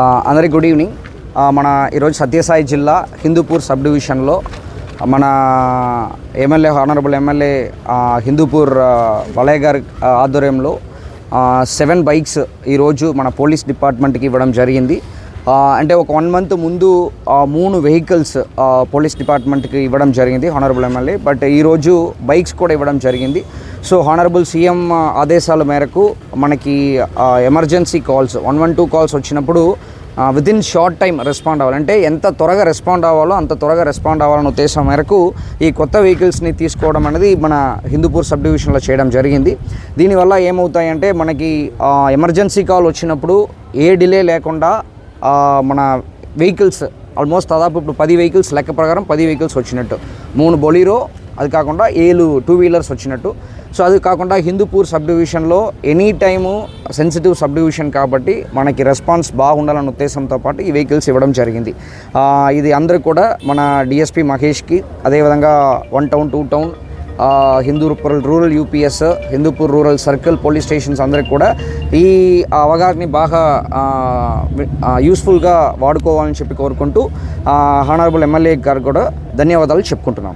అందరికి good evening. మన ఈరోజు సత్యసాయి జిల్లా హిందూపూర్ సబ్ డివిజన్లో మన హానరబుల్ ఎమ్మెల్యే హిందూపూర్ వలయ్ గారి ఆధ్వర్యంలో 7 బైక్స్ ఈరోజు మన పోలీస్ డిపార్ట్మెంట్కి ఇవ్వడం జరిగింది. అంటే ఒక 1 మంత్ ముందు 3 వెహికల్స్ పోలీస్ డిపార్ట్మెంట్కి ఇవ్వడం జరిగింది హానరబుల్ ఎమ్మెల్యే. బట్ ఈరోజు బైక్స్ కూడా ఇవ్వడం జరిగింది. సో హానరబుల్ సీఎం ఆదేశాల మేరకు మనకి ఎమర్జెన్సీ కాల్స్ 112 కాల్స్ వచ్చినప్పుడు వితిన్ షార్ట్ టైం రెస్పాండ్ అవ్వాలి. అంటే ఎంత త్వరగా రెస్పాండ్ అవ్వాలో అంత త్వరగా రెస్పాండ్ అవ్వాలనే ఉద్దేశం మేరకు ఈ కొత్త వెహికల్స్ని తీసుకోవడం అనేది మన హిందూపూర్ సబ్ డివిజన్లో చేయడం జరిగింది. దీనివల్ల ఏమవుతాయంటే మనకి ఎమర్జెన్సీ కాల్ వచ్చినప్పుడు ఏ డిలే లేకుండా మన వెహికల్స్ ఆల్మోస్ట్ దాదాపు ఇప్పుడు 10 వెహికల్స్ లెక్క ప్రకారం 10 వెహికల్స్ వచ్చినట్టు, 3 బొలీరో, అది కాకుండా 7 2 వీలర్స్ వచ్చినట్టు. సో అది కాకుండా హిందూపూర్ సబ్ డివిజన్లో any time sensitive sub division కాబట్టి మనకి రెస్పాన్స్ బాగుండాలన్న ఉద్దేశంతో పాటు ఈ వెహికల్స్ ఇవ్వడం జరిగింది. ఇది అందరూ కూడా మన డిఎస్పీ మహేష్కి, అదేవిధంగా 1 town 2 town Hindupur rural UPS, Hindupur rural circle police stations అందరికి కూడా ఈ అవగాహనని బాగా యూస్ఫుల్గా వాడుకోవాలని చెప్పి కోరుకుంటూ హానరబుల్ ఎమ్మెల్యే గారు కూడా ధన్యవాదాలు చెప్పుకుంటున్నాం.